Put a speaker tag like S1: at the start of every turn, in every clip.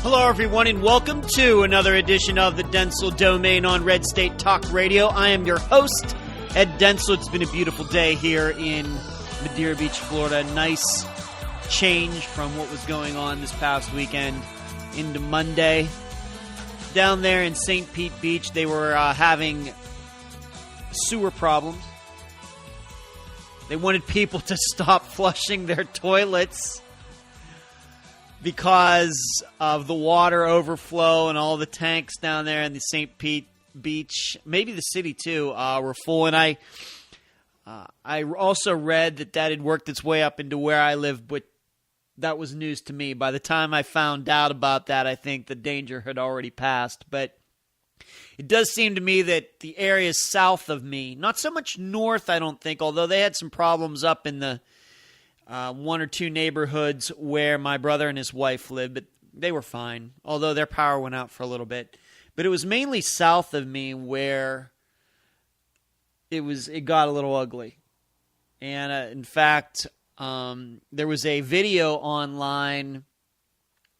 S1: Hello, everyone, and welcome to another edition of the Dentzel Domain on Red State Talk Radio. I am your host, Ed Dentzel. It's been a beautiful day here in Madeira Beach, Florida. Nice change from what was going on this past weekend into Monday. Down there in St. Pete Beach, they were having sewer problems. They wanted people to stop flushing their toilets because of the water overflow and all the tanks down there in the St. Pete Beach, maybe the city too, were full. And I also read that had worked its way up into where I live, but that was news to me. By the time I found out about that, I think the danger had already passed. But it does seem to me that the areas south of me, not so much north, I don't think, although they had some problems up in the one or two neighborhoods where my brother and his wife lived, but they were fine, although their power went out for a little bit. But it was mainly south of me where it got a little ugly. And in fact, there was a video online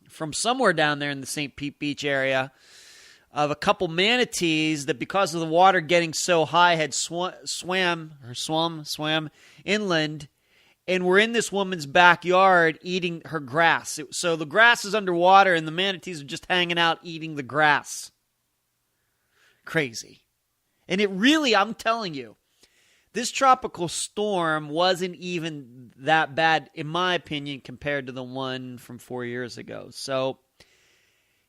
S1: from somewhere down there in the St. Pete Beach area of a couple manatees that, because of the water getting so high, had swam inland and were in this woman's backyard eating her grass. So the grass is underwater and the manatees are just hanging out eating the grass. Crazy. And it really, I'm telling you, this tropical storm wasn't even that bad, in my opinion, compared to the one from 4 years ago. So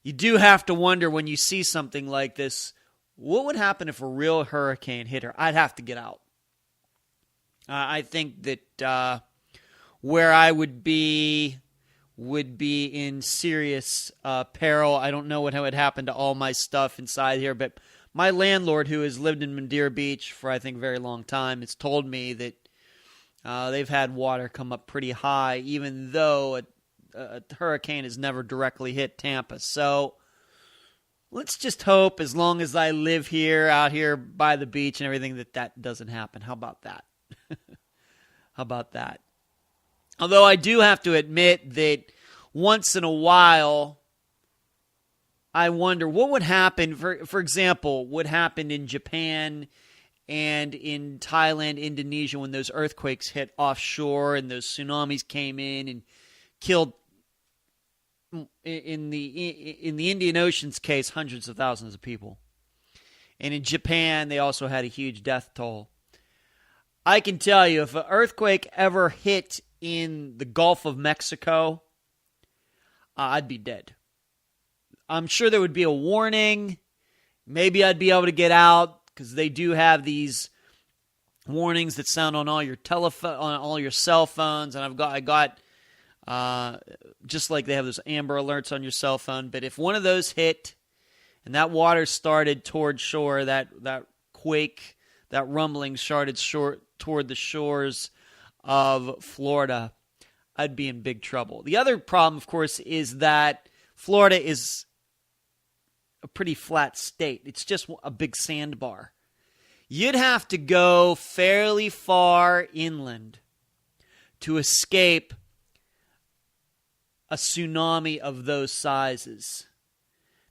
S1: you do have to wonder when you see something like this, what would happen if a real hurricane hit her? I'd have to get out. I think that where I would be in serious peril. I don't know what would happen to all my stuff inside here, but my landlord, who has lived in Madeira Beach for, I think, a very long time, has told me that they've had water come up pretty high, even though a hurricane has never directly hit Tampa. So let's just hope, as long as I live here, out here by the beach and everything, that doesn't happen. How about that? How about that? Although I do have to admit that once in a while, I wonder what would happen, for example, what happened in Japan and in Thailand, Indonesia, when those earthquakes hit offshore and those tsunamis came in and killed, in the Indian Ocean's case, hundreds of thousands of people. And in Japan, they also had a huge death toll. I can tell you, if an earthquake ever hit in the Gulf of Mexico, I'd be dead. I'm sure there would be a warning. Maybe I'd be able to get out, because they do have these warnings that sound on all your on all your cell phones, and I got just like they have those Amber Alerts on your cell phone. But if one of those hit and that water started toward shore, that quake, that rumbling started toward the shores of Florida, I'd be in big trouble. The other problem, of course, is that Florida is a pretty flat state. It's just a big sandbar. You'd have to go fairly far inland to escape a tsunami of those sizes.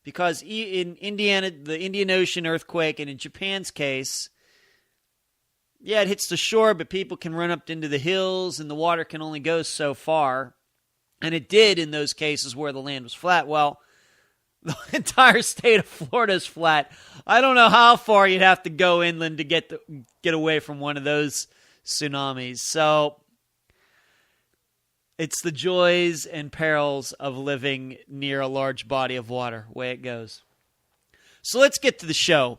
S1: Because in Indiana, the Indian Ocean earthquake, and in Japan's case, yeah, it hits the shore, but people can run up into the hills, and the water can only go so far. And it did in those cases where the land was flat. Well, the entire state of Florida is flat. I don't know how far you'd have to go inland to get away from one of those tsunamis. So it's the joys and perils of living near a large body of water, way it goes. So let's get to the show.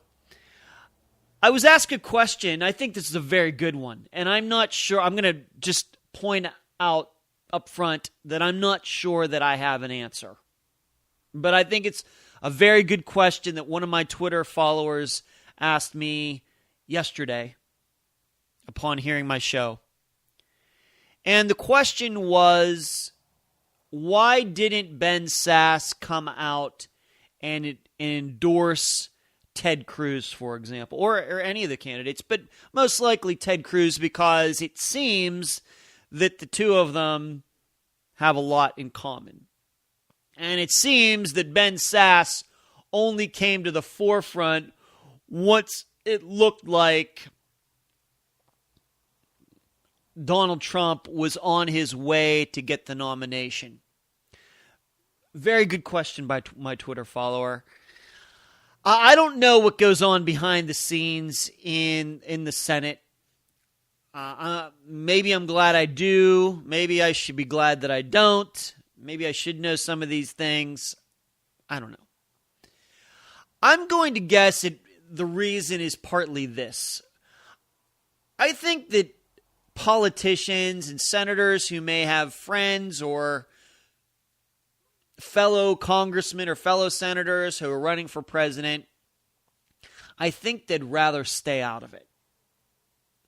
S1: I was asked a question. I think this is a very good one, and I'm not sure. I'm going to just point out up front that I'm not sure that I have an answer. But I think it's a very good question that one of my Twitter followers asked me yesterday upon hearing my show. And the question was, why didn't Ben Sasse come out and endorse Ted Cruz, for example, or any of the candidates, but most likely Ted Cruz, because it seems that the two of them have a lot in common. And it seems that Ben Sasse only came to the forefront once it looked like Donald Trump was on his way to get the nomination. Very good question by my Twitter follower. I don't know what goes on behind the scenes in the Senate. Maybe I'm glad I do. Maybe I should be glad that I don't. Maybe I should know some of these things. I don't know. I'm going to guess the reason is partly this. I think that politicians and senators who may have friends or fellow congressmen or fellow senators who are running for president, I think they'd rather stay out of it.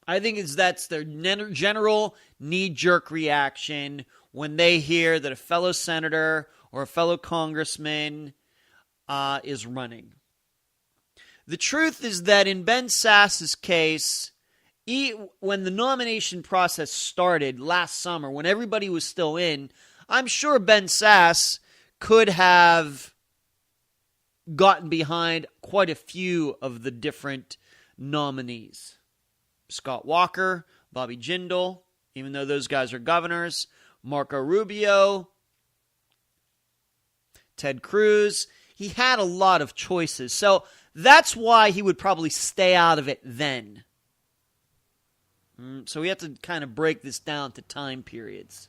S1: I think that's their general knee-jerk reaction when they hear that a fellow senator or a fellow congressman is running. The truth is that in Ben Sasse's case, when the nomination process started last summer, when everybody was still in, I'm sure Ben Sasse could have gotten behind quite a few of the different nominees. Scott Walker, Bobby Jindal, even though those guys are governors, Marco Rubio, Ted Cruz. He had a lot of choices. So that's why he would probably stay out of it then. So we have to kind of break this down to time periods.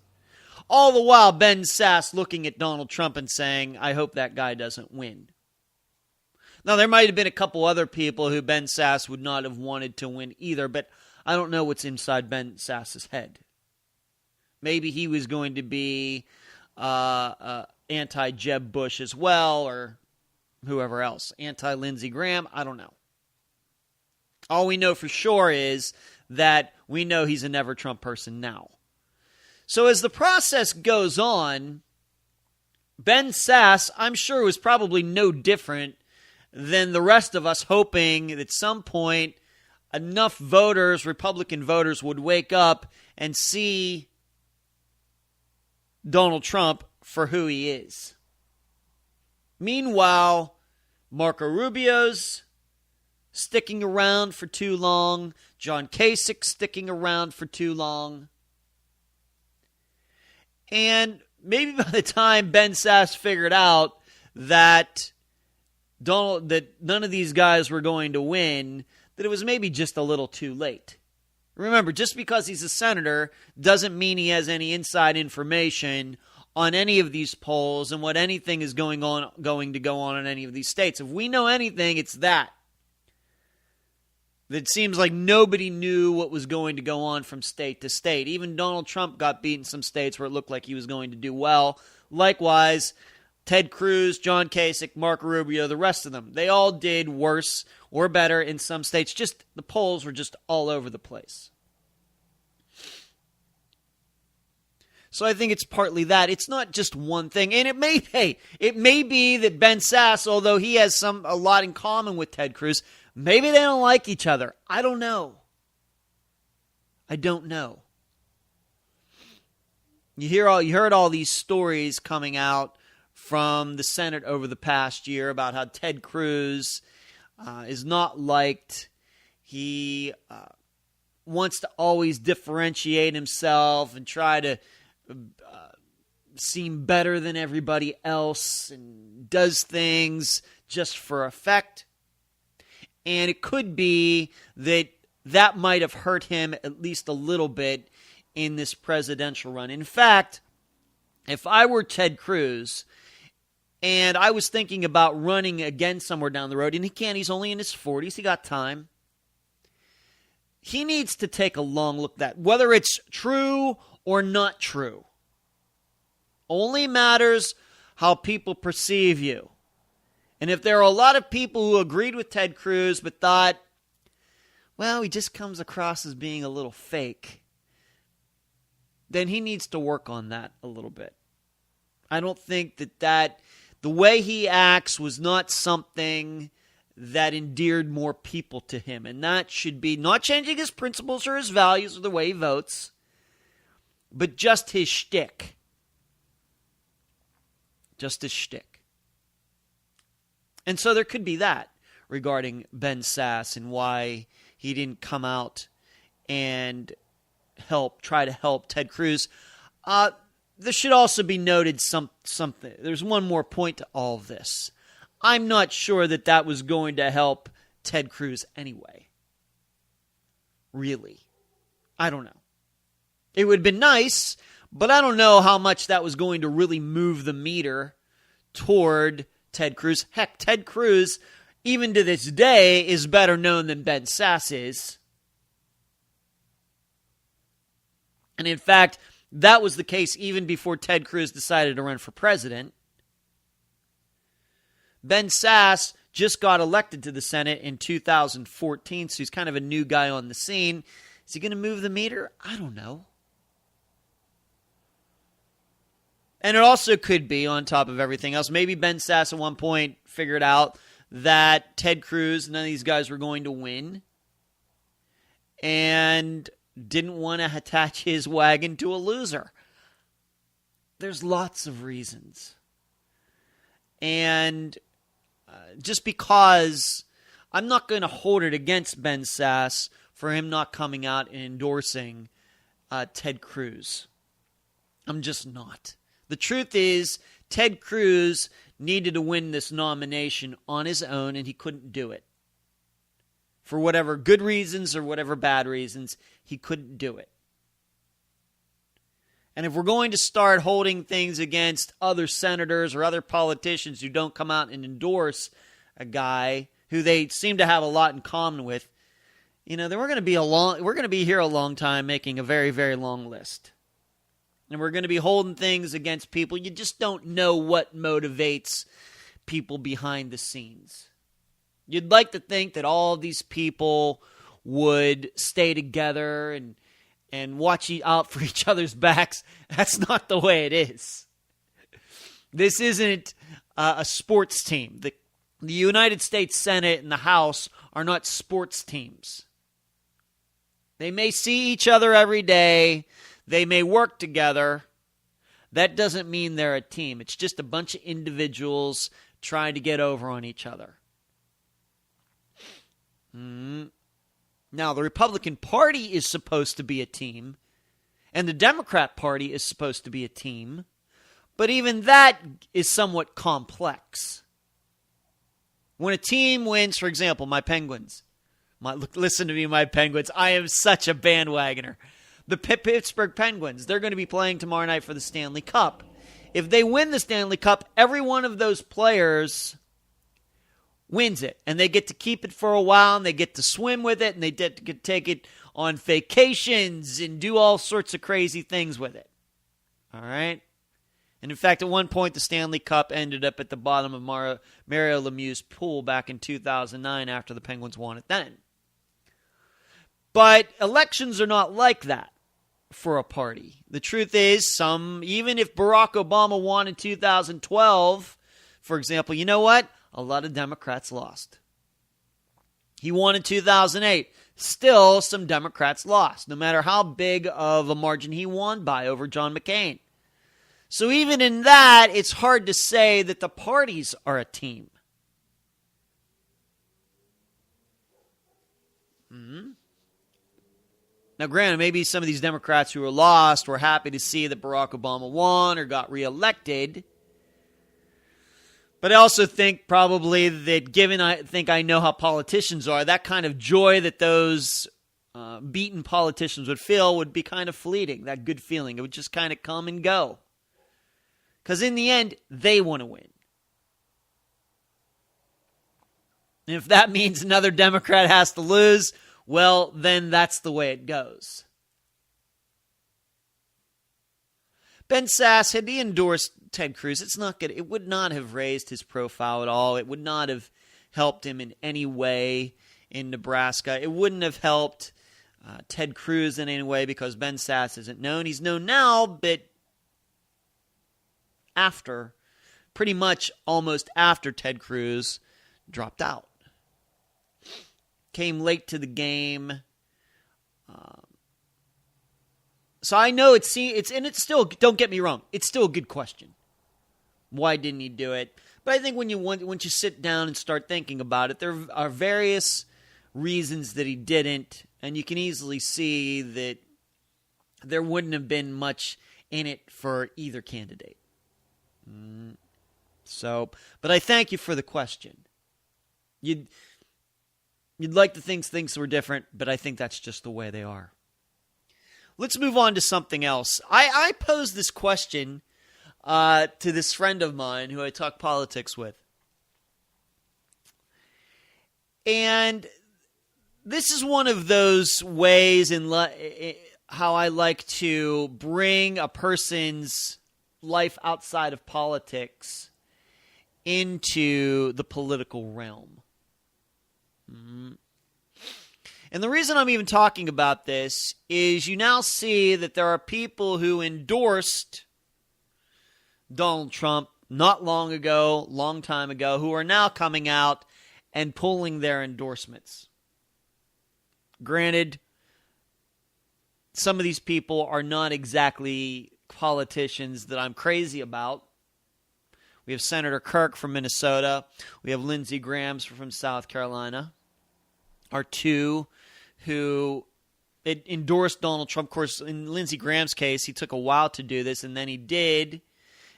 S1: All the while, Ben Sasse looking at Donald Trump and saying, I hope that guy doesn't win. Now, there might have been a couple other people who Ben Sasse would not have wanted to win either, but I don't know what's inside Ben Sasse's head. Maybe he was going to be anti-Jeb Bush as well, or whoever else. Anti-Lindsey Graham, I don't know. All we know for sure is that we know he's a never-Trump person now. So as the process goes on, Ben Sasse, I'm sure, was probably no different than the rest of us, hoping that at some point enough voters, Republican voters, would wake up and see Donald Trump for who he is. Meanwhile, Marco Rubio's sticking around for too long. John Kasich sticking around for too long. And maybe by the time Ben Sasse figured out that none of these guys were going to win, that it was maybe just a little too late. Remember, just because he's a senator doesn't mean he has any inside information on any of these polls and what anything is going to go on in any of these states. If we know anything, it's that. It seems like nobody knew what was going to go on from state to state. Even Donald Trump got beat in some states where it looked like he was going to do well. Likewise, Ted Cruz, John Kasich, Marco Rubio, the rest of them, they all did worse or better in some states. Just the polls were just all over the place. So I think it's partly that. It's not just one thing. And it may be that Ben Sasse, although he has a lot in common with Ted Cruz, maybe they don't like each other. I don't know. You heard all these stories coming out from the Senate over the past year about how Ted Cruz is not liked. He wants to always differentiate himself and try to seem better than everybody else and does things just for effect. And it could be that might have hurt him at least a little bit in this presidential run. In fact, if I were Ted Cruz and I was thinking about running again somewhere down the road, and he's only in his 40s, he got time. He needs to take a long look at that, whether it's true or not true. Only matters how people perceive you. And if there are a lot of people who agreed with Ted Cruz but thought, well, he just comes across as being a little fake, then he needs to work on that a little bit. I don't think that the way he acts was not something that endeared more people to him. And that should be not changing his principles or his values or the way he votes, but just his shtick. Just a shtick. And so there could be that regarding Ben Sasse and why he didn't come out and try to help Ted Cruz. There should also be noted something. There's one more point to all of this. I'm not sure that was going to help Ted Cruz anyway. Really. I don't know. It would have been nice, but I don't know how much that was going to really move the meter toward Ted Cruz. Heck, Ted Cruz, even to this day, is better known than Ben Sasse is. And in fact, that was the case even before Ted Cruz decided to run for president. Ben Sasse just got elected to the Senate in 2014, so he's kind of a new guy on the scene. Is he going to move the meter? I don't know. And it also could be, on top of everything else, maybe Ben Sasse at one point figured out that Ted Cruz, none of these guys were going to win, and didn't want to attach his wagon to a loser. There's lots of reasons. And just because I'm not going to hold it against Ben Sasse for him not coming out and endorsing Ted Cruz. I'm just not. The truth is, Ted Cruz needed to win this nomination on his own, and he couldn't do it. For whatever good reasons or whatever bad reasons, he couldn't do it. And if we're going to start holding things against other senators or other politicians who don't come out and endorse a guy who they seem to have a lot in common with, then we're going to be here a long time making a very, very long list. And we're going to be holding things against people. You just don't know what motivates people behind the scenes. You'd like to think that all these people would stay together and watch out for each other's backs. That's not the way it is. This isn't a sports team. The United States Senate and the House are not sports teams. They may see each other every day. They may work together. That doesn't mean they're a team. It's just a bunch of individuals trying to get over on each other. Now, the Republican Party is supposed to be a team, and the Democrat Party is supposed to be a team, but even that is somewhat complex. When a team wins, for example, my Penguins, listen to me, my Penguins, I am such a bandwagoner. The Pittsburgh Penguins, they're going to be playing tomorrow night for the Stanley Cup. If they win the Stanley Cup, every one of those players wins it, and they get to keep it for a while, and they get to swim with it, and they get to take it on vacations and do all sorts of crazy things with it. All right? And in fact, at one point, the Stanley Cup ended up at the bottom of Mario Lemieux's pool back in 2009 after the Penguins won it then. But elections are not like that for a party. The truth is, even if Barack Obama won in 2012, for example, you know what? A lot of Democrats lost. He won in 2008. Still, some Democrats lost, no matter how big of a margin he won by over John McCain. So even in that, it's hard to say that the parties are a team. Now, granted, maybe some of these Democrats who were lost were happy to see that Barack Obama won or got reelected. But I also think probably that given I know how politicians are, that kind of joy that those beaten politicians would feel would be kind of fleeting, that good feeling. It would just kind of come and go. Because in the end, they want to win. And if that means another Democrat has to lose, well, then that's the way it goes. Ben Sasse, had he endorsed Ted Cruz, it's not good. It would not have raised his profile at all. It would not have helped him in any way in Nebraska. It wouldn't have helped Ted Cruz in any way because Ben Sasse isn't known. He's known now, but pretty much almost after Ted Cruz dropped out. Came late to the game. So I know it's still, don't get me wrong, it's still a good question. Why didn't he do it? But I think once you sit down and start thinking about it, there are various reasons that he didn't, and you can easily see that there wouldn't have been much in it for either candidate. But I thank you for the question. You'd like to think things were different, but I think that's just the way they are. Let's move on to something else. I posed this question to this friend of mine who I talk politics with. And this is one of those ways in how I like to bring a person's life outside of politics into the political realm. And the reason I'm even talking about this is you now see that there are people who endorsed Donald Trump not long ago, long time ago, who are now coming out and pulling their endorsements. Granted, some of these people are not exactly politicians that I'm crazy about. We have Senator Kirk from Minnesota. We have Lindsey Graham from South Carolina. Are two who endorsed Donald Trump. Of course, in Lindsey Graham's case, he took a while to do this, and then he did,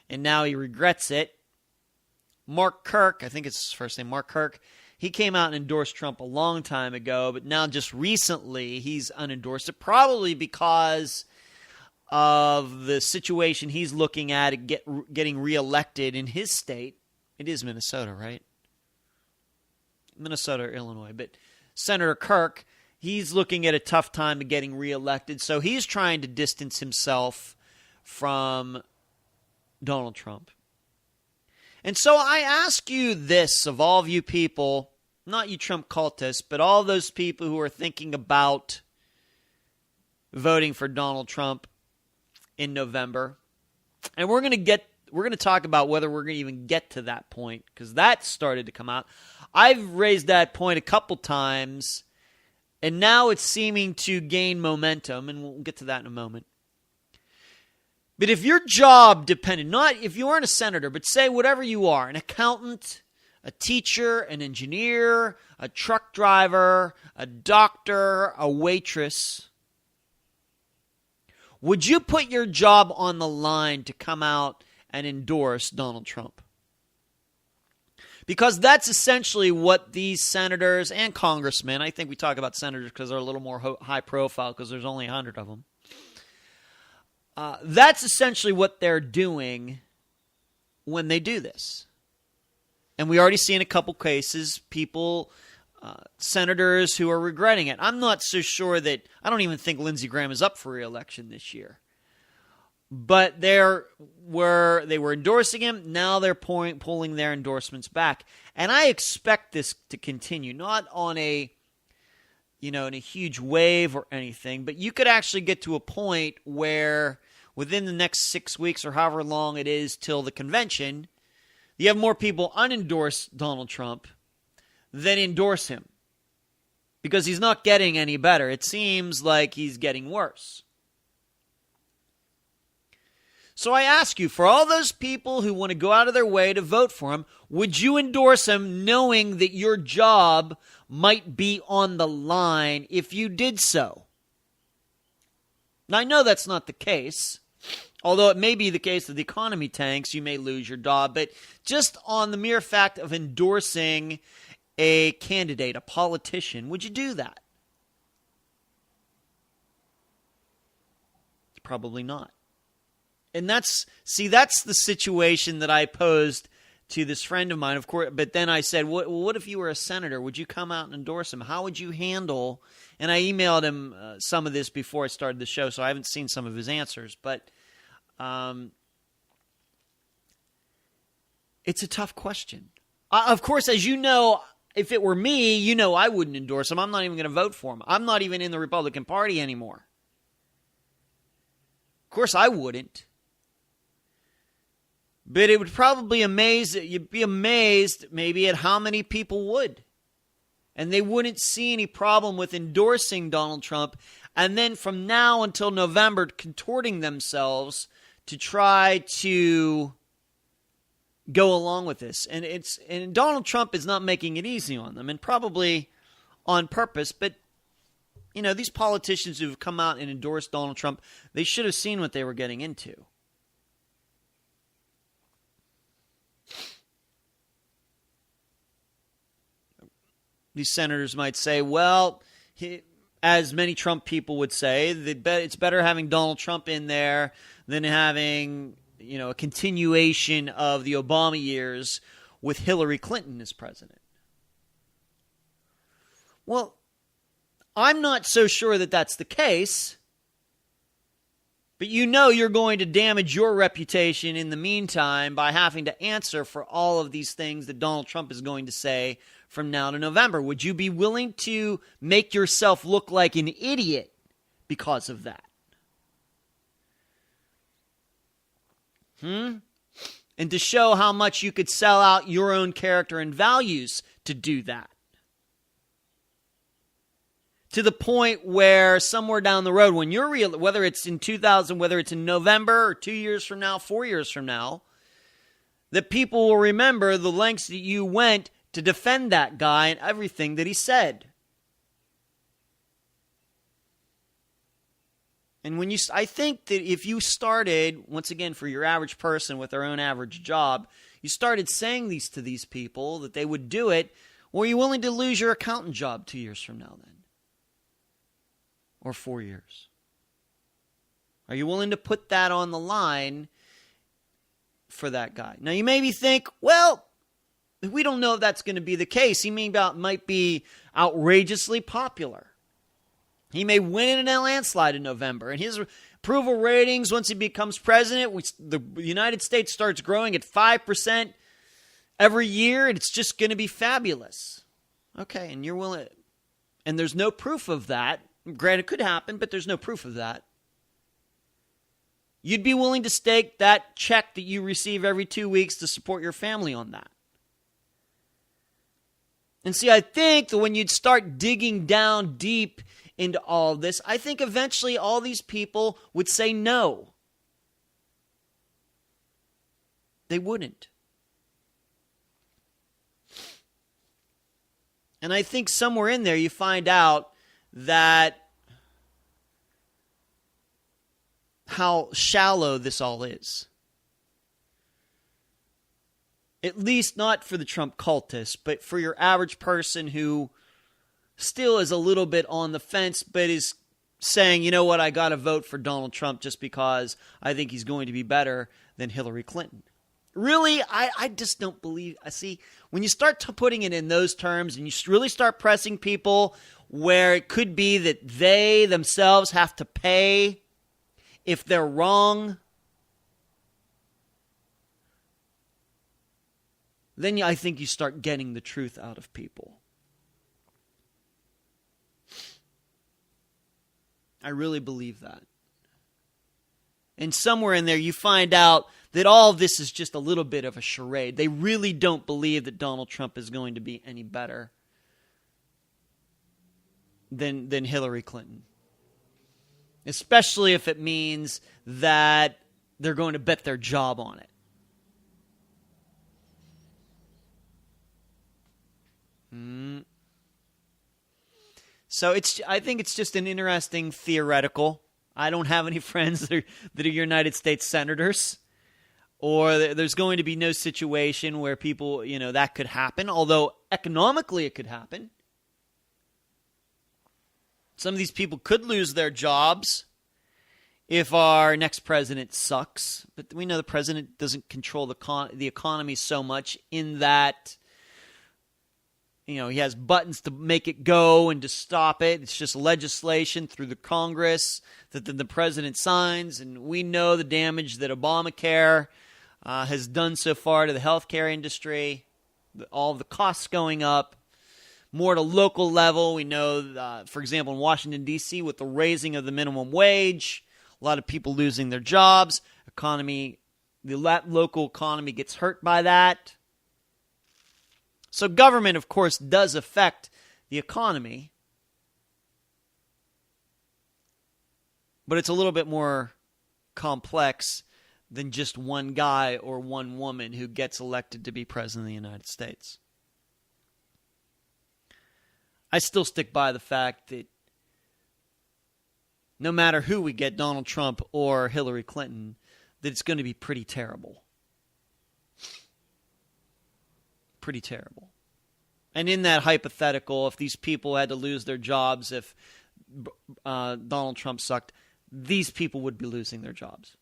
S1: and now he regrets it. Mark Kirk, I think it's his first name, Mark Kirk, he came out and endorsed Trump a long time ago, but now just recently he's unendorsed it, probably because of the situation he's looking at getting reelected in his state. It is Minnesota, right? Minnesota or Illinois. But Senator Kirk, he's looking at a tough time of getting reelected, so he's trying to distance himself from Donald Trump. And so I ask you this, of all of you people, not you Trump cultists, but all those people who are thinking about voting for Donald Trump in November. And we're going to talk about whether we're going to even get to that point, because that started to come out. I've raised that point a couple times, and now it's seeming to gain momentum, and we'll get to that in a moment. But if your job depended, not if you aren't a senator, but say whatever you are, an accountant, a teacher, an engineer, a truck driver, a doctor, a waitress, would you put your job on the line to come out and endorse Donald Trump? Because that's essentially what these senators and congressmen, I think we talk about senators because they're a little more high profile because there's only 100 of them. That's essentially what they're doing when they do this. And we already see in a couple cases people, senators who are regretting it. I'm not so sure that, I don't even think Lindsey Graham is up for re-election this year. But they were endorsing him. Now they're pulling their endorsements back. And I expect this to continue, not on in a huge wave or anything, but you could actually get to a point where within the next 6 weeks or however long it is till the convention, you have more people unendorse Donald Trump than endorse him. Because he's not getting any better. It seems like he's getting worse. So I ask you, for all those people who want to go out of their way to vote for him, would you endorse him knowing that your job might be on the line if you did so? Now, I know that's not the case. Although it may be the case that the economy tanks, you may lose your job. But just on the mere fact of endorsing a candidate, a politician, would you do that? Probably not. And that's the situation that I posed to this friend of mine, of course. But then I said, what if you were a senator? Would you come out and endorse him? How would you handle? And I emailed him some of this before I started the show, so I haven't seen some of his answers. But it's a tough question. Of course, as you know, if it were me, I wouldn't endorse him. I'm not even going to vote for him. I'm not even in the Republican Party anymore. Of course, I wouldn't. But it would probably you'd be amazed maybe at how many people would. And they wouldn't see any problem with endorsing Donald Trump and then from now until November contorting themselves to try to go along with this. And Donald Trump is not making it easy on them, and probably on purpose. But, these politicians who have come out and endorsed Donald Trump, they should have seen what they were getting into. These senators might say, well, as many Trump people would say, it's better having Donald Trump in there than having, a continuation of the Obama years with Hillary Clinton as president. Well, I'm not so sure that that's the case, but you're going to damage your reputation in the meantime by having to answer for all of these things that Donald Trump is going to say from now to November. Would you be willing to make yourself look like an idiot because of that? And to show how much you could sell out your own character and values to do that. To the point where somewhere down the road, when you're whether it's in 2000, whether it's in November or 2 years from now, 4 years from now, that people will remember the lengths that you went to defend that guy and everything that he said. And I think that if you started, once again, for your average person with their own average job, you started saying these to these people that they would do it, well, are you willing to lose your accountant job 2 years from now then? Or 4 years? Are you willing to put that on the line for that guy? Now, you maybe think, well, we don't know if that's going to be the case. He might be outrageously popular. He may win in a landslide in November. And his approval ratings, once he becomes president, the United States starts growing at 5% every year, and it's just going to be fabulous. Okay, and you're willing. And there's no proof of that. Granted, it could happen, but there's no proof of that. You'd be willing to stake that check that you receive every 2 weeks to support your family on that. And see, I think that when you'd start digging down deep into all of this, I think eventually all these people would say no. They wouldn't. And I think somewhere in there you find out that how shallow this all is. At least not for the Trump cultists, but for your average person who still is a little bit on the fence, but is saying, you know what, I got to vote for Donald Trump just because I think he's going to be better than Hillary Clinton. Really, I just don't believe. I see, when you start putting it in those terms and you really start pressing people where it could be that they themselves have to pay if they're wrong, then I think you start getting the truth out of people. I really believe that. And somewhere in there you find out that all of this is just a little bit of a charade. They really don't believe that Donald Trump is going to be any better than Hillary Clinton. Especially if it means that they're going to bet their job on it. So I think it's just an interesting theoretical. I don't have any friends that are United States senators, or there's going to be no situation where people, that could happen, although economically it could happen. Some of these people could lose their jobs if our next president sucks, but we know the president doesn't control the economy so much in that he has buttons to make it go and to stop it. It's just legislation through the Congress that the president signs. And we know the damage that Obamacare has done so far to the healthcare industry, all the costs going up. More at a local level, we know, for example, in Washington, D.C., with the raising of the minimum wage, a lot of people losing their jobs. The local economy gets hurt by that. So government, of course, does affect the economy, but it's a little bit more complex than just one guy or one woman who gets elected to be president of the United States. I still stick by the fact that no matter who we get, Donald Trump or Hillary Clinton, that it's going to be pretty terrible. Pretty terrible. And in that hypothetical, if these people had to lose their jobs, if Donald Trump sucked, these people would be losing their jobs.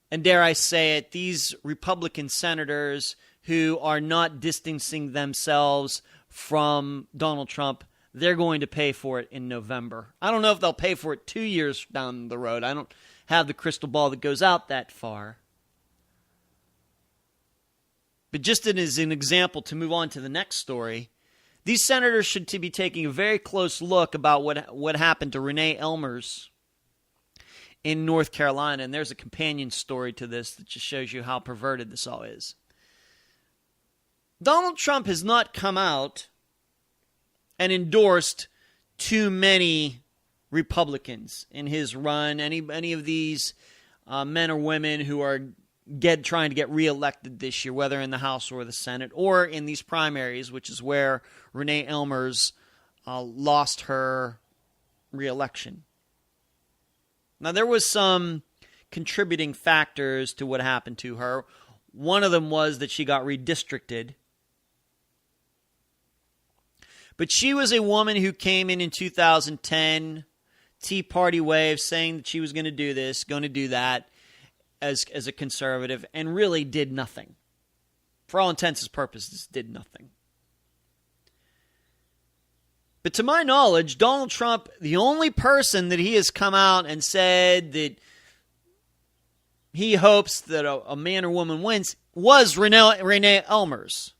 S1: And dare I say it, these Republican senators who are not distancing themselves from Donald Trump, they're going to pay for it in November. I don't know if they'll pay for it 2 years down the road. I don't have the crystal ball that goes out that far. But just as an example to move on to the next story, these senators should be taking a very close look about what happened to Renee Ellmers in North Carolina. And there's a companion story to this that just shows you how perverted this all is. Donald Trump has not come out and endorsed too many Republicans in his run. Any of these men or women who are trying to get reelected this year, whether in the House or the Senate, or in these primaries, which is where Renee Ellmers lost her reelection. Now, there was some contributing factors to what happened to her. One of them was that she got redistricted. But she was a woman who came in 2010, Tea Party wave, saying that she was going to do this, going to do that as a conservative, and really did nothing. For all intents and purposes, did nothing. But to my knowledge, Donald Trump, the only person that he has come out and said that he hopes that a man or woman wins was Renee Ellmers.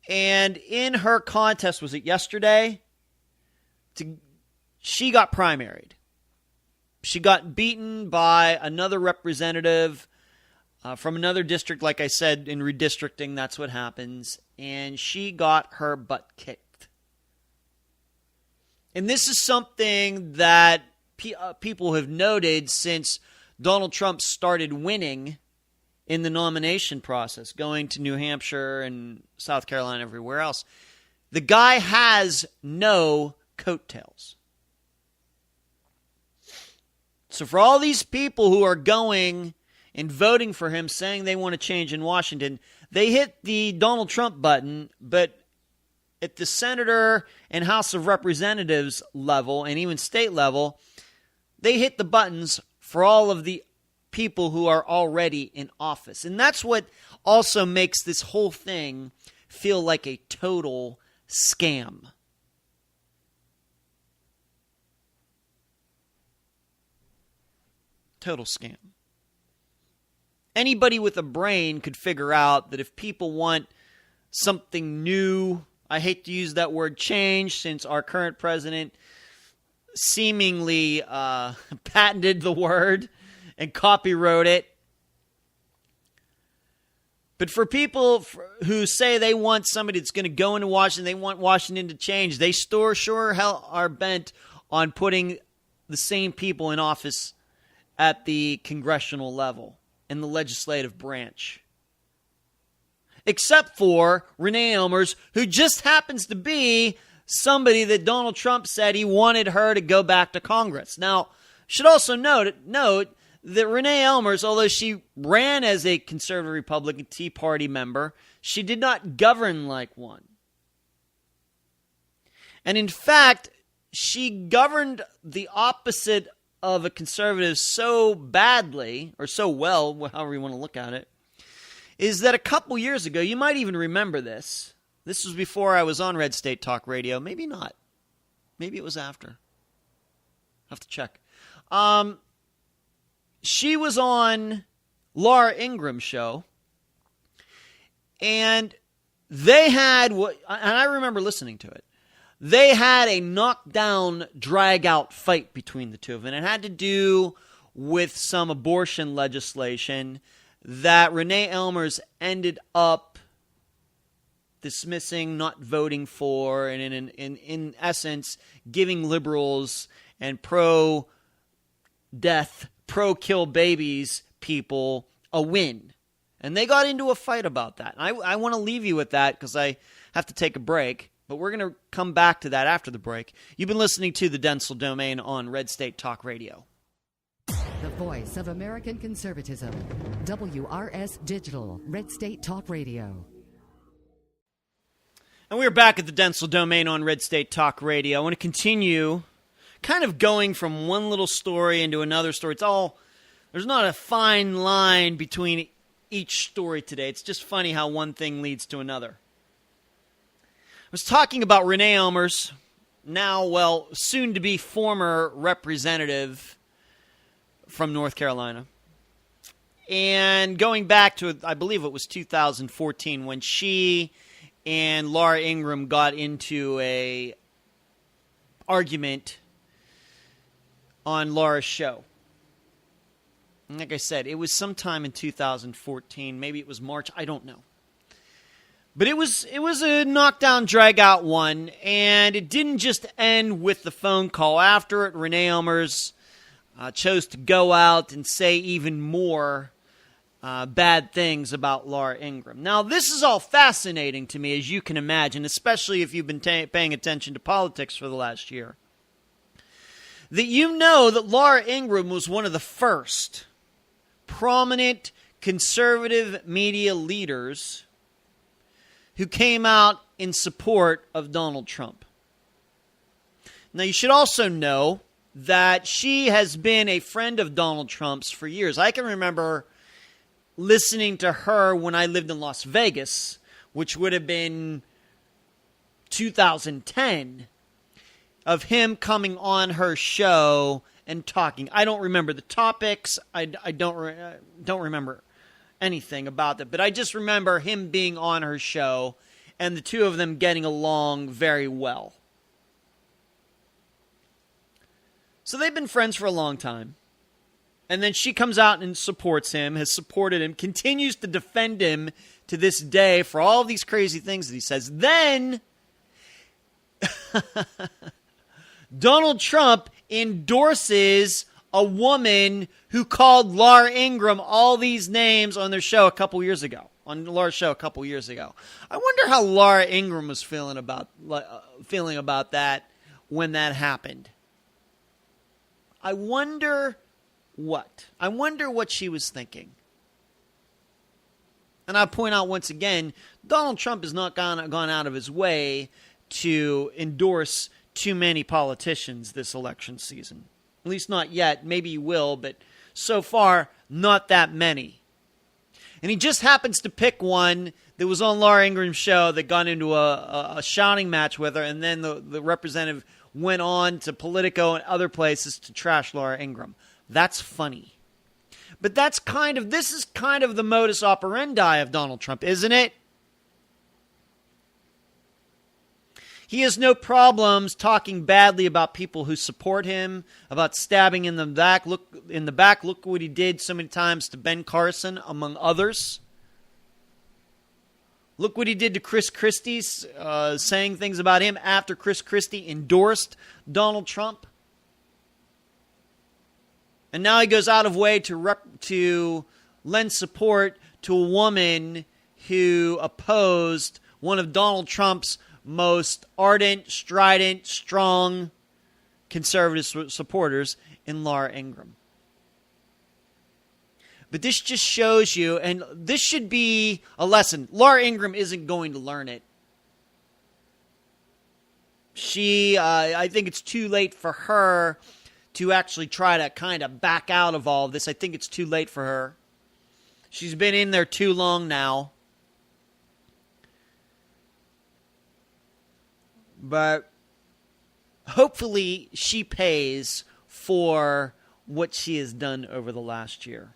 S1: And in her contest, was it yesterday? She got primaried. She got beaten by another representative from another district. Like I said, in redistricting, that's what happens. And she got her butt kicked. And this is something that people have noted since Donald Trump started winning in the nomination process, going to New Hampshire and South Carolina, everywhere else. The guy has no coattails. So for all these people who are going and voting for him, saying they want to change in Washington, they hit the Donald Trump button, but at the senator and House of Representatives level, and even state level, they hit the buttons for all of the people who are already in office. And that's what also makes this whole thing feel like a total scam. Total scam. Anybody with a brain could figure out that if people want something new, I hate to use that word change, since our current president seemingly patented the word and copywrote it. But for people who say they want somebody that's going to go into Washington, they want Washington to change, they sure hell are bent on putting the same people in office at the congressional level, in the legislative branch. Except for Renee Ellmers, who just happens to be somebody that Donald Trump said he wanted her to go back to Congress. Now, should also note that Renee Ellmers, although she ran as a conservative Republican Tea Party member, she did not govern like one. And in fact, she governed the opposite of a conservative so badly, or so well, however you want to look at it, is that a couple years ago, you might even remember this. This was before I was on Red State Talk Radio. Maybe not. Maybe it was after. I'll have to check. She was on Laura Ingram's show, and they had, and I remember listening to it, they had a knockdown, drag-out fight between the two of them. And it had to do with some abortion legislation that Renee Ellmers ended up dismissing, not voting for, and in essence, giving liberals and pro death, pro-kill babies people a win. And they got into a fight about that. I want to leave you with that because I have to take a break. But we're going to come back to that after the break. You've been listening to the Dentzel Domain on Red State Talk Radio.
S2: The voice of American conservatism. WRS Digital, Red State Talk Radio.
S1: And we're back at the Dentzel Domain on Red State Talk Radio. I want to continue kind of going from one little story into another story. There's not a fine line between each story today. It's just funny how one thing leads to another. I was talking about Renee Ellmers, now, soon to be former representative from North Carolina. And going back to, I believe it was 2014, when she and Laura Ingraham got into a argument on Laura's show. And like I said, it was sometime in 2014. Maybe it was March. I don't know. But it was a knockdown, drag-out one, and it didn't just end with the phone call. After it, Renee Ellmers chose to go out and say even more bad things about Laura Ingraham. Now, this is all fascinating to me, as you can imagine, especially if you've been paying attention to politics for the last year. That you know that Laura Ingraham was one of the first prominent conservative media leaders who came out in support of Donald Trump. Now, you should also know that she has been a friend of Donald Trump's for years. I can remember listening to her when I lived in Las Vegas, which would have been 2010, of him coming on her show and talking. I don't remember the topics. I don't remember anything about that, but I just remember him being on her show and the two of them getting along very well. So they've been friends for a long time. And then she comes out and supports him, has supported him, continues to defend him to this day for all of these crazy things that he says. Then Donald Trump endorses a woman who called Laura Ingraham all these names on their show a couple years ago. On Laura's show a couple years ago. I wonder how Laura Ingraham was feeling about that when that happened. I wonder what she was thinking. And I point out once again, Donald Trump has not gone out of his way to endorse too many politicians this election season. At least not yet. Maybe he will, but so far, not that many. And he just happens to pick one that was on Laura Ingraham's show that got into a shouting match with her, and then the representative went on to Politico and other places to trash Laura Ingraham. That's funny. But this is kind of the modus operandi of Donald Trump, isn't it? He has no problems talking badly about people who support him, about stabbing in the back. Look what he did so many times to Ben Carson, among others. Look what he did to Chris Christie, saying things about him after Chris Christie endorsed Donald Trump. And now he goes out of way to lend support to a woman who opposed one of Donald Trump's most ardent, strident, strong conservative supporters in Laura Ingraham. But this just shows you, and this should be a lesson. Laura Ingraham isn't going to learn it. I think it's too late for her to actually try to kind of back out of all of this. I think it's too late for her. She's been in there too long now. But hopefully she pays for what she has done over the last year.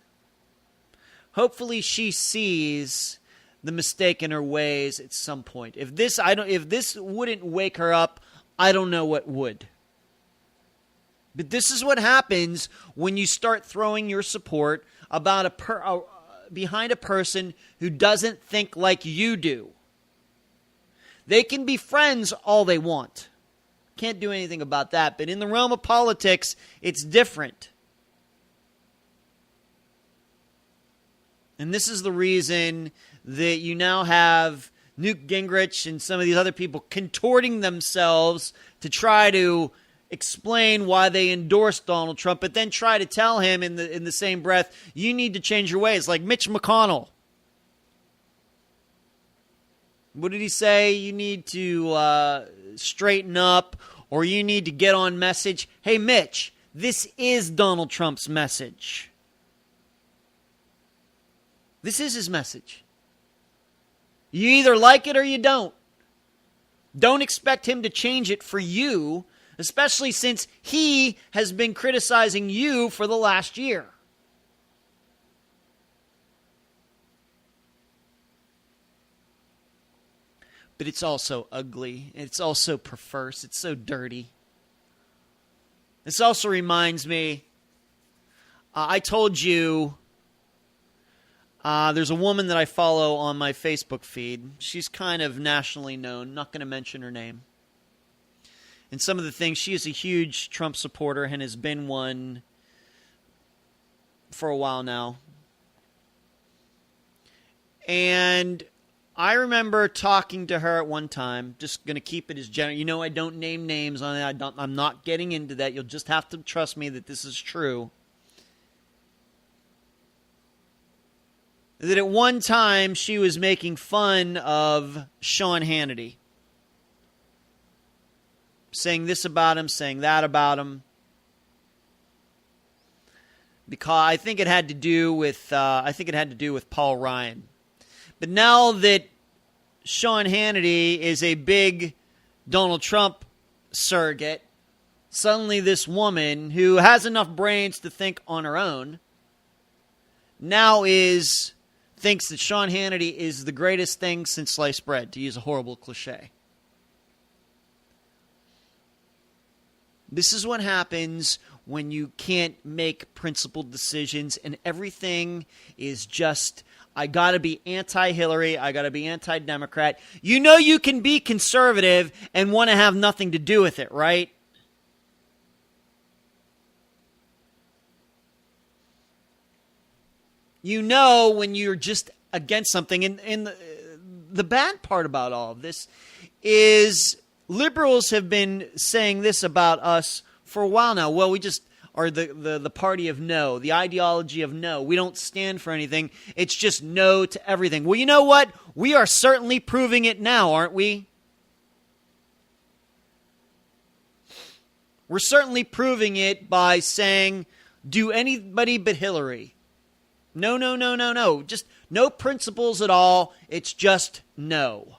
S1: Hopefully she sees the mistake in her ways at some point. If this wouldn't wake her up, I don't know what would. But this is what happens when you start throwing your support behind a person who doesn't think like you do. They can be friends all they want. Can't do anything about that. But in the realm of politics, it's different. And this is the reason that you now have Newt Gingrich and some of these other people contorting themselves to try to explain why they endorsed Donald Trump, but then try to tell him in the same breath, you need to change your ways. Like Mitch McConnell. What did he say? You need to straighten up, or you need to get on message. Hey, Mitch, this is Donald Trump's message. This is his message. You either like it or you don't. Don't expect him to change it for you, especially since he has been criticizing you for the last year. But it's also ugly. It's also perverse. It's so dirty. This also reminds me, I told you, there's a woman that I follow on my Facebook feed. She's kind of nationally known. Not going to mention her name. And some of the things, she is a huge Trump supporter and has been one for a while now. And I remember talking to her at one time, just going to keep it as general. You know, I don't name names on it. I'm not getting into that. You'll just have to trust me that this is true. That at one time she was making fun of Sean Hannity. Saying this about him, saying that about him. Because I think it had to do with Paul Ryan. But now that Sean Hannity is a big Donald Trump surrogate, suddenly this woman who has enough brains to think on her own now thinks that Sean Hannity is the greatest thing since sliced bread, to use a horrible cliche. This is what happens when you can't make principled decisions and everything is just, I got to be anti-Hillary, I got to be anti-Democrat. You know you can be conservative and want to have nothing to do with it, right? You know when you're just against something. And the bad part about all of this is liberals have been saying this about us for a while now. Well, we just are the party of no, the ideology of no. We don't stand for anything. It's just no to everything. Well, you know what? We are certainly proving it now, aren't we? We're certainly proving it by saying, do anybody but Hillary. No, no, no, no, no. Just no principles at all. It's just no.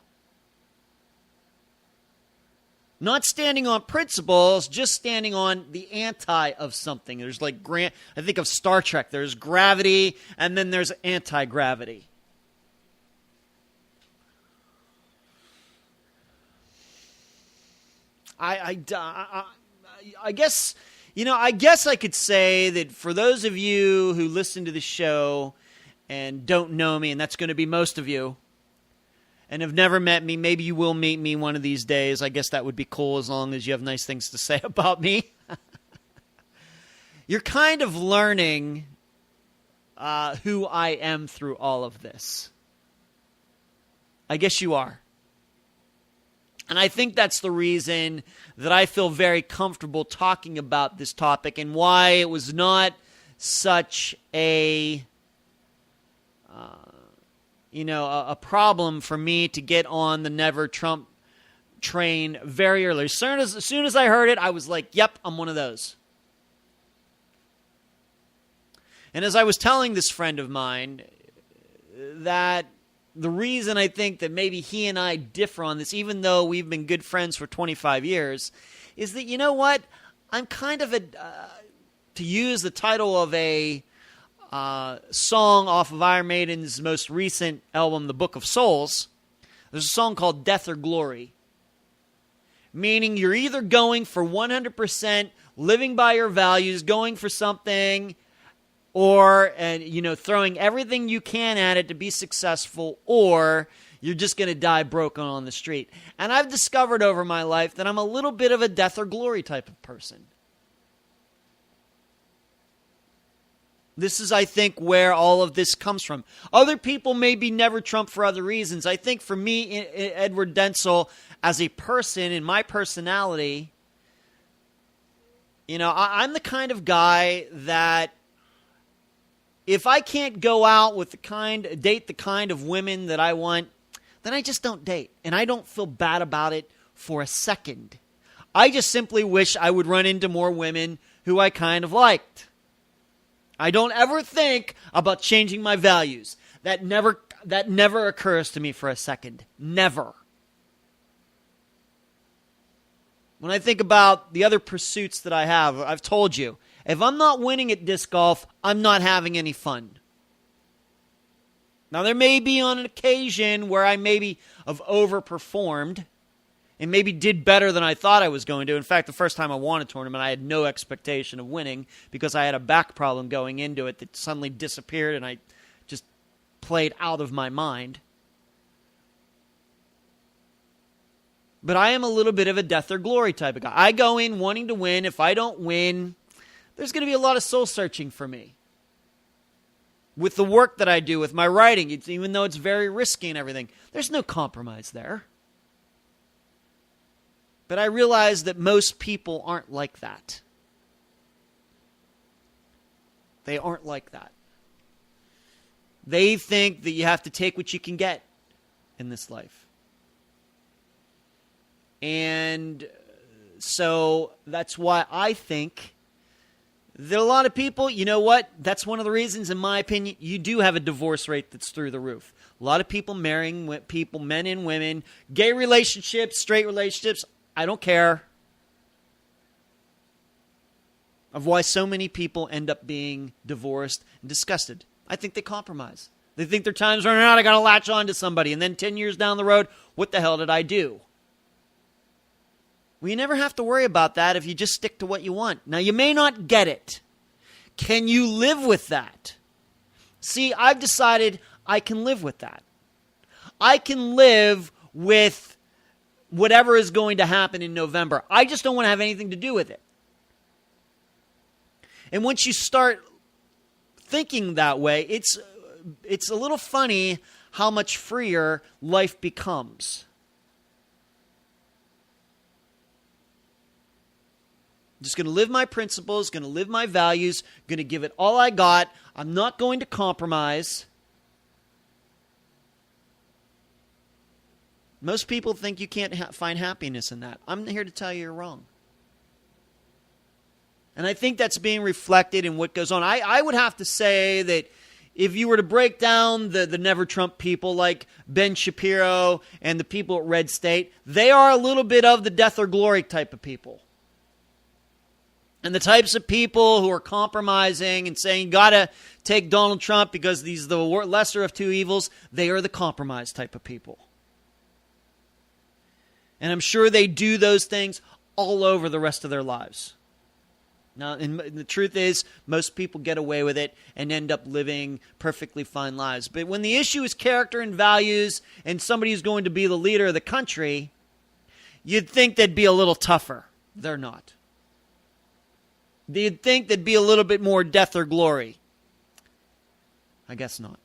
S1: Not standing on principles, just standing on the anti of something. There's like, I think of Star Trek. There's gravity, and then there's anti-gravity. I guess, I guess I could say that for those of you who listen to the show and don't know me, and that's going to be most of you, and have never met me, maybe you will meet me one of these days. I guess that would be cool as long as you have nice things to say about me. You're kind of learning who I am through all of this. I guess you are. And I think that's the reason that I feel very comfortable talking about this topic and why it was not such a problem for me to get on the Never Trump train very early. As soon as I heard it, I was like, yep, I'm one of those. And as I was telling this friend of mine, that the reason I think that maybe he and I differ on this, even though we've been good friends for 25 years, is that, you know what? I'm kind of to use the title of a song off of Iron Maiden's most recent album, The Book of Souls. There's a song called Death or Glory. Meaning you're either going for 100% living by your values, going for something, or throwing everything you can at it to be successful, or you're just going to die broken on the street. And I've discovered over my life that I'm a little bit of a death or glory type of person. This is, I think, where all of this comes from. Other people maybe never Trump for other reasons. I think for me, Edward Dentzel, as a person, in my personality, I'm the kind of guy that if I can't go out with date the kind of women that I want, then I just don't date. And I don't feel bad about it for a second. I just simply wish I would run into more women who I kind of liked. I don't ever think about changing my values. That never occurs to me for a second. Never. When I think about the other pursuits that I have, I've told you, if I'm not winning at disc golf, I'm not having any fun. Now, there may be on an occasion where I maybe have overperformed and maybe did better than I thought I was going to. In fact, the first time I won a tournament, I had no expectation of winning because I had a back problem going into it that suddenly disappeared and I just played out of my mind. But I am a little bit of a death or glory type of guy. I go in wanting to win. If I don't win, there's going to be a lot of soul searching for me. With the work that I do, with my writing, even though it's very risky and everything, there's no compromise there. But I realize that most people aren't like that. They aren't like that. They think that you have to take what you can get in this life. And so that's why I think that a lot of people, you know what? That's one of the reasons, in my opinion, you do have a divorce rate that's through the roof. A lot of people marrying people, men and women, gay relationships, straight relationships. I don't care of why so many people end up being divorced and disgusted. I think they compromise. They think their time's running out. I got to latch on to somebody. And then 10 years down the road, what the hell did I do? Well, you never have to worry about that if you just stick to what you want. Now, you may not get it. Can you live with that? See, I've decided I can live with that. I can live with whatever is going to happen in November. I just don't want to have anything to do with it. And once you start thinking that way, it's a little funny how much freer life becomes. Just going to live my principles, going to live my values, going to give it all I got. I'm not going to compromise. Most people think you can't find happiness in that. I'm here to tell you you're wrong. And I think that's being reflected in what goes on. I would have to say that if you were to break down the Never Trump people like Ben Shapiro and the people at Red State, they are a little bit of the death or glory type of people. And the types of people who are compromising and saying, got to take Donald Trump because he's the lesser of two evils, they are the compromise type of people. And I'm sure they do those things all over the rest of their lives. Now, and the truth is, most people get away with it and end up living perfectly fine lives. But when the issue is character and values and somebody who's going to be the leader of the country, you'd think they'd be a little tougher. They're not. You'd think they'd be a little bit more death or glory. I guess not.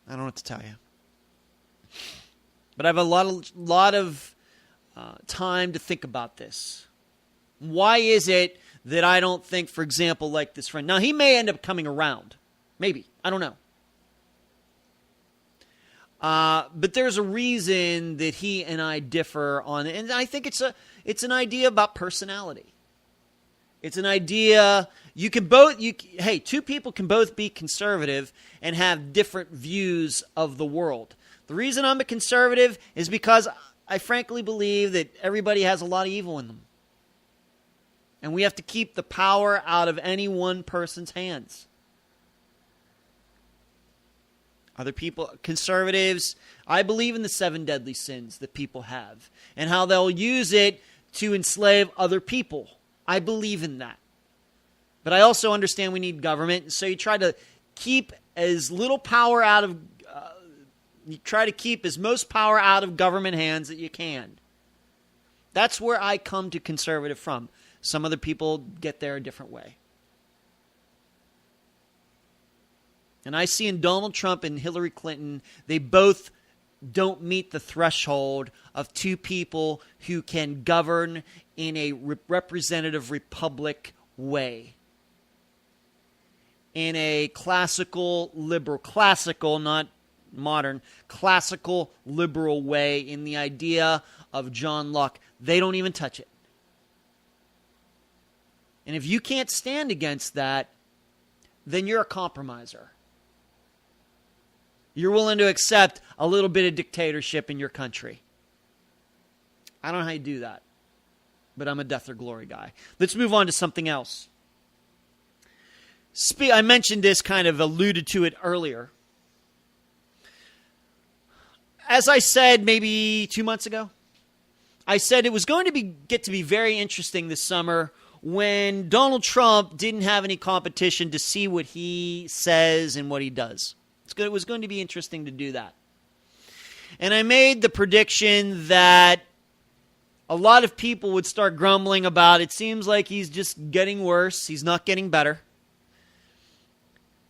S1: I don't know what to tell you. But I have a lot of time to think about this. Why is it that I don't think, for example, like this friend? Now, he may end up coming around. Maybe. I don't know. But there's a reason that he and I differ on it. And I think it's an idea about personality. It's an idea, two people can both be conservative and have different views of the world. The reason I'm a conservative is because I frankly believe that everybody has a lot of evil in them. And we have to keep the power out of any one person's hands. Other people, conservatives, I believe in the 7 deadly sins that people have and how they'll use it to enslave other people. I believe in that. But I also understand we need government, so you try to keep as little power out of you try to keep as most power out of government hands that you can. That's where I come to conservative from. Some other people get there a different way. And I see in Donald Trump and Hillary Clinton, they both don't meet the threshold of two people who can govern in a representative republic way. In a classical not modern, classical liberal way, in the idea of John Locke. They don't even touch it. And if you can't stand against that, then you're a compromiser. You're willing to accept a little bit of dictatorship in your country. I don't know how you do that, but I'm a death or glory guy. Let's move on to something else. I mentioned this, kind of alluded to it earlier. As I said maybe 2 months ago, I said it was going to get to be very interesting this summer when Donald Trump didn't have any competition to see what he says and what he does. It was going to be interesting to do that. And I made the prediction that a lot of people would start grumbling about it seems like he's just getting worse. He's not getting better.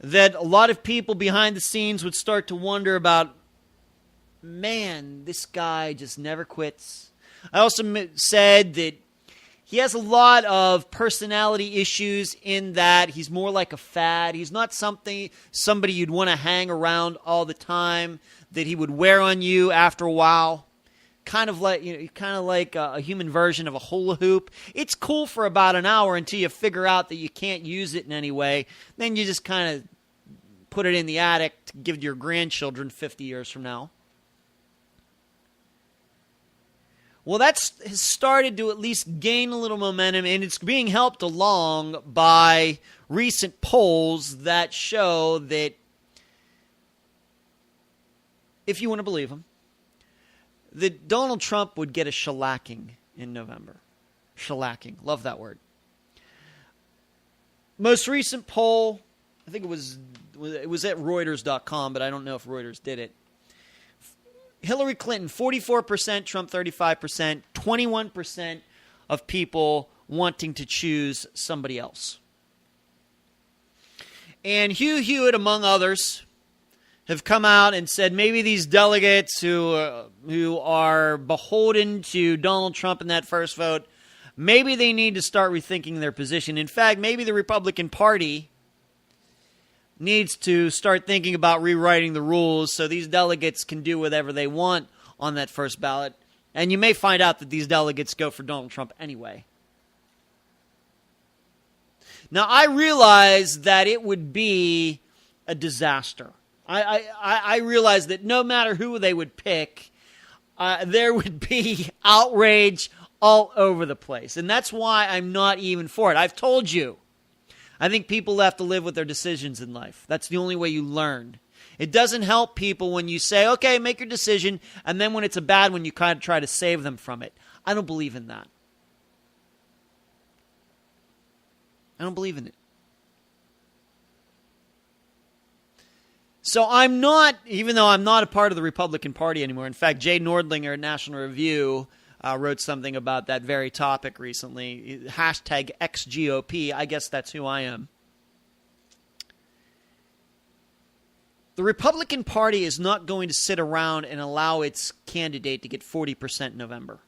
S1: That a lot of people behind the scenes would start to wonder about, man, this guy just never quits. I also said that he has a lot of personality issues in that he's more like a fad. He's not somebody you'd want to hang around all the time, that he would wear on you after a while. Kind of like a human version of a hula hoop. It's cool for about an hour until you figure out that you can't use it in any way. Then you just kind of put it in the attic to give to your grandchildren 50 years from now. Well, has started to at least gain a little momentum, and it's being helped along by recent polls that show that, if you want to believe them, that Donald Trump would get a shellacking in November. Shellacking. Love that word. Most recent poll, I think it was at Reuters.com, but I don't know if Reuters did it. Hillary Clinton, 44%, Trump, 35%, 21% of people wanting to choose somebody else. And Hugh Hewitt, among others, have come out and said maybe these delegates who are beholden to Donald Trump in that first vote, maybe they need to start rethinking their position. In fact, maybe the Republican Party needs to start thinking about rewriting the rules so these delegates can do whatever they want on that first ballot. And you may find out that these delegates go for Donald Trump anyway. Now, I realize that it would be a disaster. I realize that no matter who they would pick, there would be outrage all over the place. And that's why I'm not even for it. I've told you. I think people have to live with their decisions in life. That's the only way you learn. It doesn't help people when you say, okay, make your decision, and then when it's a bad one, you kind of try to save them from it. I don't believe in that. I don't believe in it. So I'm not, even though I'm not a part of the Republican Party anymore. In fact, Jay Nordlinger at National Review wrote something about that very topic recently. Hashtag XGOP. I guess that's who I am. The Republican Party is not going to sit around and allow its candidate to get 40% in November.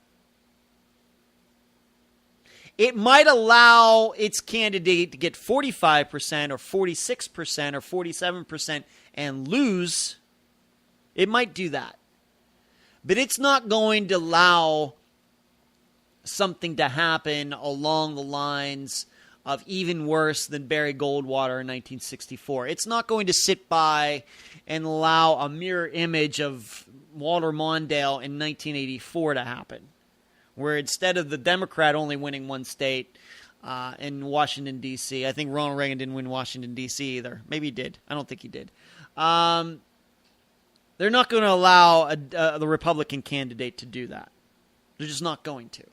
S1: It might allow its candidate to get 45% or 46% or 47% and lose. It might do that. But it's not going to allow something to happen along the lines of even worse than Barry Goldwater in 1964. It's not going to sit by and allow a mirror image of Walter Mondale in 1984 to happen, where instead of the Democrat only winning one state in Washington, D.C., I think Ronald Reagan didn't win Washington, D.C. either. Maybe he did. I don't think he did. They're not going to allow the Republican candidate to do that. They're just not going to.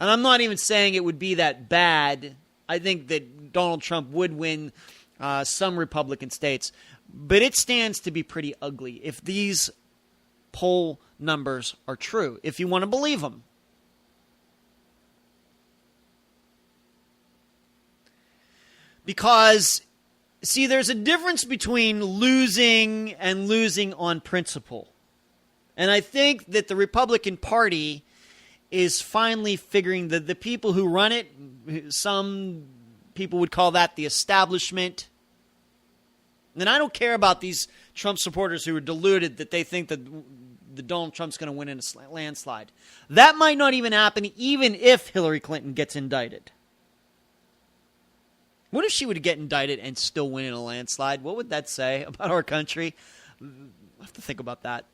S1: And I'm not even saying it would be that bad. I think that Donald Trump would win some Republican states. But it stands to be pretty ugly if these poll numbers are true, if you want to believe them. Because See, there's a difference between losing and losing on principle. And I think that the Republican Party is finally figuring that the people who run it, some people would call that the establishment. And I don't care about these Trump supporters who are deluded that they think that Donald Trump's going to win in a landslide. That might not even happen even if Hillary Clinton gets indicted. What if she would get indicted and still win in a landslide? What would that say about our country? I have to think about that.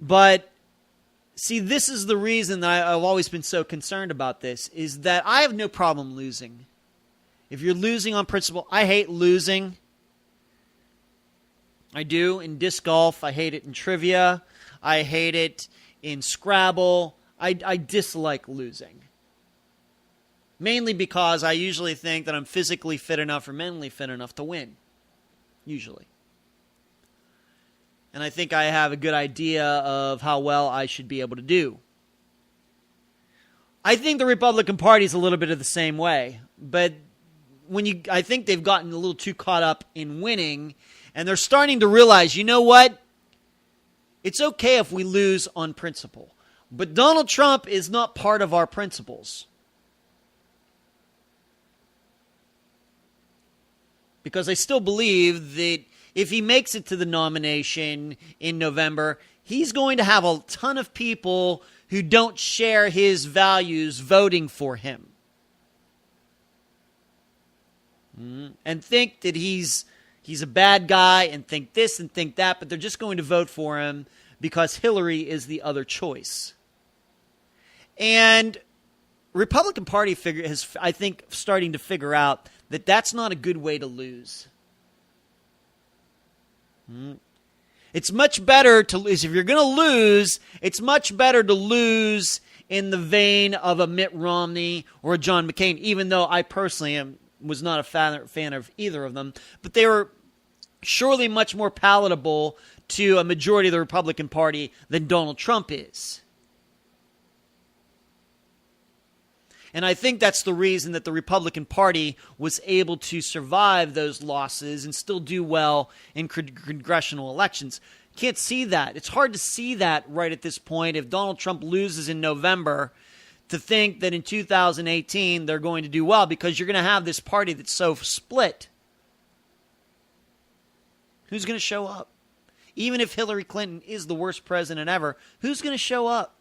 S1: But, see, this is the reason that I've always been so concerned about this, is that I have no problem losing. If you're losing on principle, I hate losing. I do in disc golf. I hate it in trivia. I hate it in Scrabble. I dislike losing. Mainly because I usually think that I'm physically fit enough or mentally fit enough to win. Usually. And I think I have a good idea of how well I should be able to do. I think the Republican Party is a little bit of the same way. But I think they've gotten a little too caught up in winning. And they're starting to realize, you know what? It's okay if we lose on principle. But Donald Trump is not part of our principles. Because I still believe that if he makes it to the nomination in November, he's going to have a ton of people who don't share his values voting for him. And think that he's a bad guy and think this and think that, but they're just going to vote for him because Hillary is the other choice. And Republican Party is, I think, starting to figure out that that's not a good way to lose. It's much better to lose. If you're going to lose, it's much better to lose in the vein of a Mitt Romney or a John McCain, even though I personally was not a fan of either of them. But they were surely much more palatable to a majority of the Republican Party than Donald Trump is. And I think that's the reason that the Republican Party was able to survive those losses and still do well in congressional elections. Can't see that. It's hard to see that right at this point. If Donald Trump loses in November, to think that in 2018 they're going to do well, because you're going to have this party that's so split. Who's going to show up? Even if Hillary Clinton is the worst president ever, who's going to show up?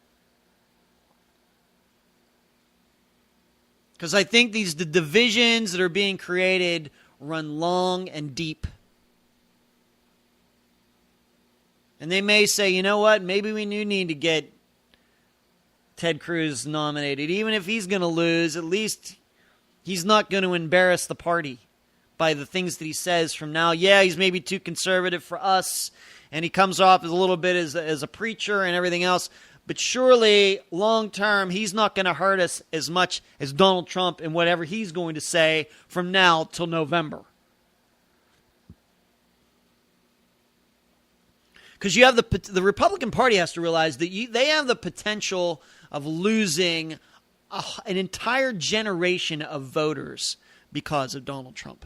S1: Because I think the divisions that are being created run long and deep. And they may say, you know what, maybe we do need to get Ted Cruz nominated. Even if he's going to lose, at least he's not going to embarrass the party by the things that he says from now. Yeah, he's maybe too conservative for us, and he comes off as a little bit as a preacher and everything else. But surely, long term, he's not going to hurt us as much as Donald Trump and whatever he's going to say from now till November. Because you have the Republican Party has to realize that they have the potential of losing an entire generation of voters because of Donald Trump.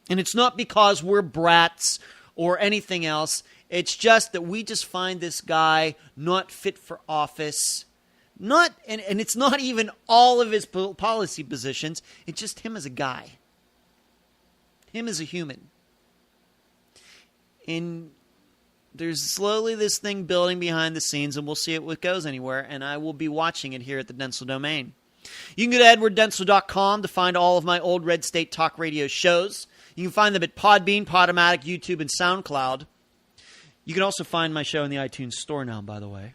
S1: And it's not because we're brats or anything else. It's just that we just find this guy not fit for office. And it's not even all of his policy positions. It's just him as a guy. Him as a human. And there's slowly this thing building behind the scenes, and we'll see if it goes anywhere, and I will be watching it here at the Dentzel Domain. You can go to edwarddentzel.com to find all of my old Red State Talk Radio shows. You can find them at Podbean, Podomatic, YouTube, and SoundCloud. You can also find my show in the iTunes store now, by the way.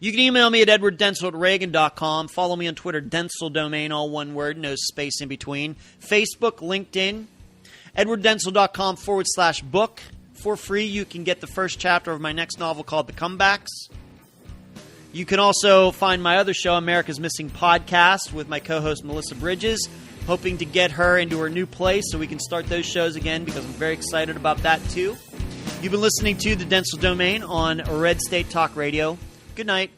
S1: You can email me at edwarddentzel@reagan.com. Follow me on Twitter, Dentzel Domain, all one word, no space in between. Facebook, LinkedIn, edwarddentzel.com/book. For free, you can get the first chapter of my next novel called The Comebacks. You can also find my other show, America's Missing Podcast, with my co-host Melissa Bridges. Hoping to get her into her new place so we can start those shows again, because I'm very excited about that too. You've been listening to the Dentzel Domain on Red State Talk Radio. Good night.